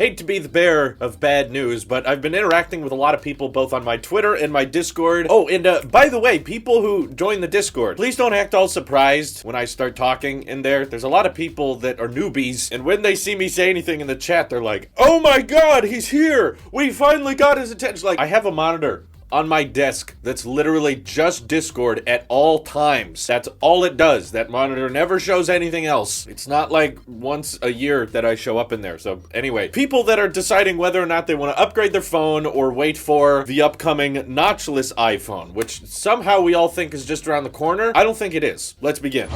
Hate to be the bearer of bad news, but I've been interacting with a lot of people both on my Twitter and my Discord. Oh, and by the way, people who join the Discord, please don't act all surprised when I start talking in there. There's a lot of people that are newbies, and when they see me say anything in the chat, they're like, "Oh my god, he's here! We finally got his attention!" Like, I have a monitor on my desk that's literally just Discord at all times. That's all it does. That monitor never shows anything else. It's not like once a year that I show up in there. So anyway, people that are deciding whether or not they want to upgrade their phone or wait for the upcoming Notchless iPhone, which somehow we all think is just around the corner. I don't think it is. Let's begin.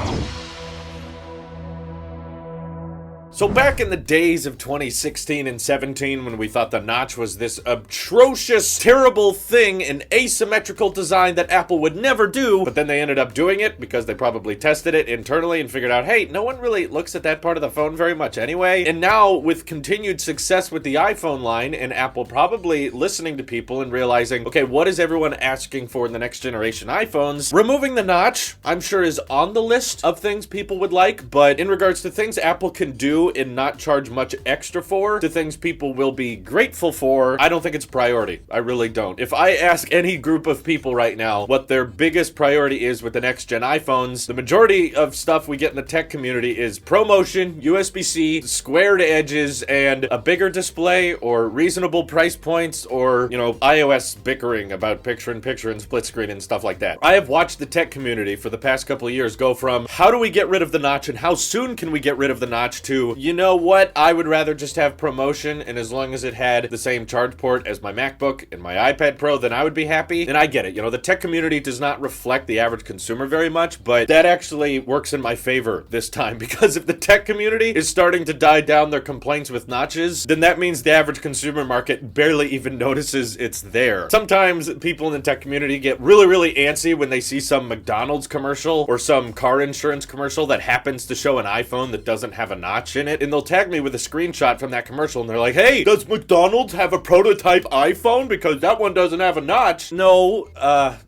So back in the days of 2016 and 17, when we thought the notch was this atrocious, terrible thing, an asymmetrical design that Apple would never do, but then they ended up doing it because they probably tested it internally and figured out, hey, no one really looks at that part of the phone very much anyway. And now, with continued success with the iPhone line, and Apple probably listening to people and realizing, okay, what is everyone asking for in the next generation iPhones? Removing the notch, I'm sure, is on the list of things people would like, but in regards to things Apple can do and not charge much extra for, to things people will be grateful for, I don't think it's a priority. I really don't. If I ask any group of people right now what their biggest priority is with the next gen iPhones, the majority of stuff we get in the tech community is ProMotion, USB-C, squared edges, and a bigger display, or reasonable price points, or, you know, iOS bickering about picture-in-picture and split screen and stuff like that. I have watched the tech community for the past couple of years go from, how do we get rid of the notch and how soon can we get rid of the notch, to, you know what, I would rather just have ProMotion, and as long as it had the same charge port as my MacBook and my iPad Pro, then I would be happy. And I get it, you know, the tech community does not reflect the average consumer very much, but that actually works in my favor this time, because if the tech community is starting to die down their complaints with notches, then that means the average consumer market barely even notices it's there. Sometimes people in the tech community get really, really antsy when they see some McDonald's commercial or some car insurance commercial that happens to show an iPhone that doesn't have a notch in it, and they'll tag me with a screenshot from that commercial, and they're like, hey, does McDonald's have a prototype iPhone? Because that one doesn't have a notch. No,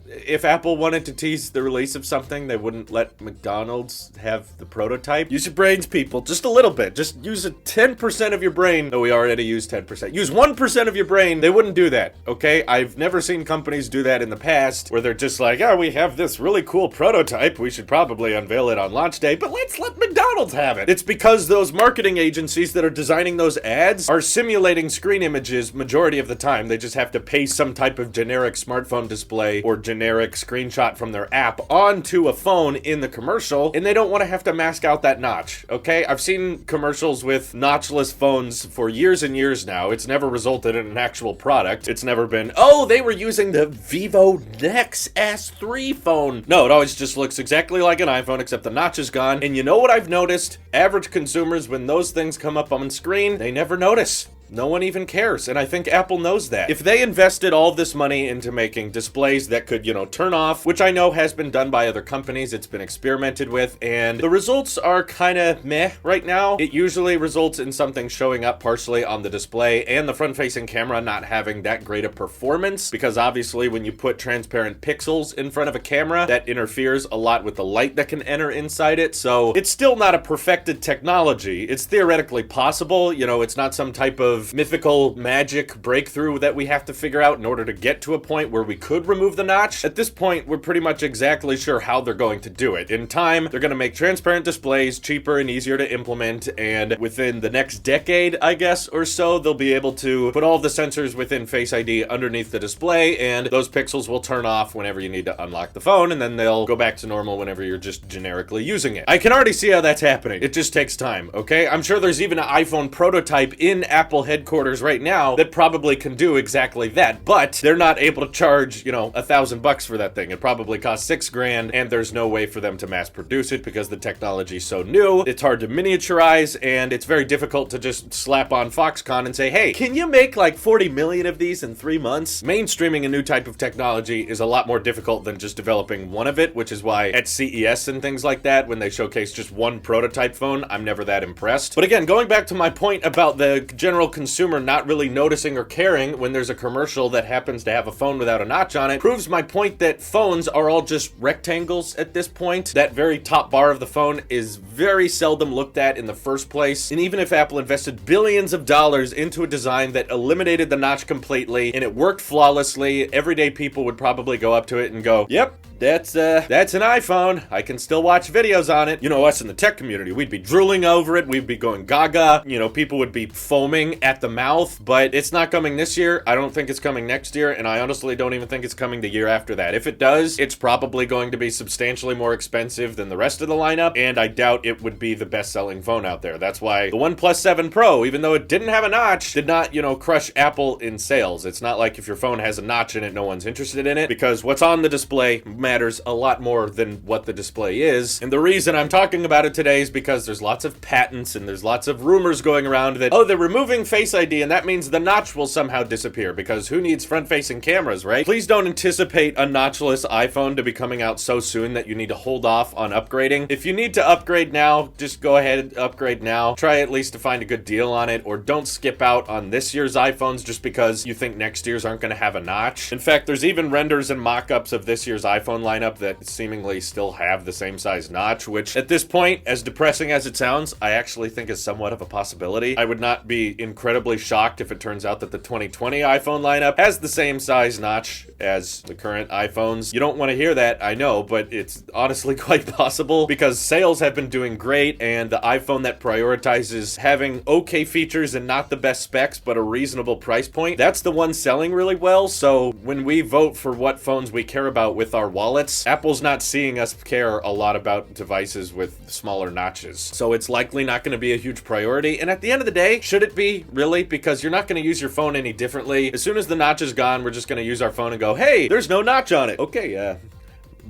if Apple wanted to tease the release of something, they wouldn't let McDonald's have the prototype. Use your brains, people, just a little bit. Just use 10% of your brain. No, we already used 10%. Use 1% of your brain. They wouldn't do that, okay? I've never seen companies do that in the past, where they're just like, oh, we have this really cool prototype. We should probably unveil it on launch day, but let's let McDonald's have it. It's because those marketing agencies that are designing those ads are simulating screen images majority of the time. They just have to paste some type of generic smartphone display or generic screenshot from their app onto a phone in the commercial, and they don't want to have to mask out that notch, okay? I've seen commercials with notchless phones for years and years now. It's never resulted in an actual product. It's never been, oh, they were using the Vivo Nex S3 phone. No, it always just looks exactly like an iPhone, except the notch is gone. And you know what I've noticed? Average consumers, when those things come up on screen, they never notice. No one even cares, and I think Apple knows that. If they invested all this money into making displays that could, you know, turn off, which I know has been done by other companies, it's been experimented with, and the results are kind of meh right now. It usually results in something showing up partially on the display and the front-facing camera not having that great a performance, because obviously when you put transparent pixels in front of a camera, that interferes a lot with the light that can enter inside it, so it's still not a perfected technology. It's theoretically possible, you know, it's not some type of mythical magic breakthrough that we have to figure out in order to get to a point where we could remove the notch. At this point, we're pretty much exactly sure how they're going to do it. In time, they're going to make transparent displays cheaper and easier to implement, and within the next decade, I guess, or so, they'll be able to put all of the sensors within Face ID underneath the display, and those pixels will turn off whenever you need to unlock the phone, and then they'll go back to normal whenever you're just generically using it. I can already see how that's happening. It just takes time, okay? I'm sure there's even an iPhone prototype in Apple headquarters right now that probably can do exactly that, but they're not able to charge, you know, $1,000 for that thing. It probably costs $6,000, and there's no way for them to mass produce it because the technology is so new. It's hard to miniaturize, and it's very difficult to just slap on Foxconn and say, hey, can you make like 40 million of these in 3 months? Mainstreaming a new type of technology is a lot more difficult than just developing one of it, which is why at CES and things like that, when they showcase just one prototype phone, I'm never that impressed. But again, going back to my point about the general consumer not really noticing or caring when there's a commercial that happens to have a phone without a notch on it proves my point that phones are all just rectangles at this point. That very top bar of the phone is very seldom looked at in the first place. And even if Apple invested billions of dollars into a design that eliminated the notch completely and it worked flawlessly, everyday people would probably go up to it and go, yep, that's an iPhone. I can still watch videos on it. You know, us in the tech community, we'd be drooling over it. We'd be going gaga. You know, people would be foaming at the mouth, but it's not coming this year. I don't think it's coming next year, and I honestly don't even think it's coming the year after that. If it does, it's probably going to be substantially more expensive than the rest of the lineup, and I doubt it would be the best-selling phone out there. That's why the OnePlus 7 Pro, even though it didn't have a notch, did not, you know, crush Apple in sales. It's not like if your phone has a notch in it, no one's interested in it, because what's on the display matters a lot more than what the display is. And the reason I'm talking about it today is because there's lots of patents and there's lots of rumors going around that, oh, they're removing Face ID and that means the notch will somehow disappear, because who needs front-facing cameras, right? Please don't anticipate a notchless iPhone to be coming out so soon that you need to hold off on upgrading. If you need to upgrade now, just go ahead and upgrade now. Try at least to find a good deal on it, or don't skip out on this year's iPhones just because you think next year's aren't going to have a notch. In fact, there's even renders and mock-ups of this year's iPhone lineup that seemingly still have the same size notch, which at this point, as depressing as it sounds, I actually think is somewhat of a possibility. I would not be incredibly shocked if it turns out that the 2020 iPhone lineup has the same size notch as the current iPhones. You don't want to hear that, I know, but it's honestly quite possible because sales have been doing great, and the iPhone that prioritizes having okay features and not the best specs but a reasonable price point, that's the one selling really well. So when we vote for what phones we care about with our wallets, Apple's not seeing us care a lot about devices with smaller notches. So it's likely not going to be a huge priority. And at the end of the day, should it be? Really? Because you're not going to use your phone any differently. As soon as the notch is gone, we're just going to use our phone and go, hey, there's no notch on it. Okay,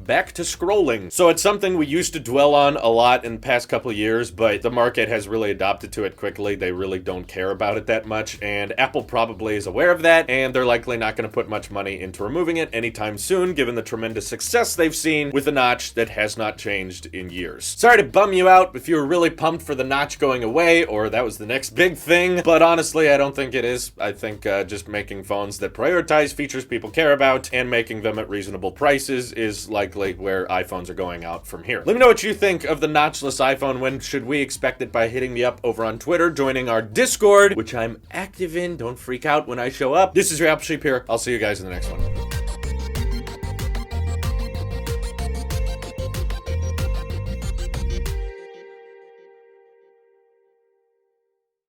back to scrolling. So it's something we used to dwell on a lot in the past couple of years, but the market has really adopted to it quickly. They really don't care about it that much, and Apple probably is aware of that, and they're likely not going to put much money into removing it anytime soon, given the tremendous success they've seen with a notch that has not changed in years. Sorry to bum you out if you were really pumped for the notch going away, or that was the next big thing, but honestly, I don't think it is. I think just making phones that prioritize features people care about and making them at reasonable prices is likely where iPhones are going out from here. Let me know what you think of the notchless iPhone. When should we expect it? By hitting me up over on Twitter, joining our Discord, which I'm active in. Don't freak out when I show up. This is your Apple Sheep here. I'll see you guys in the next one.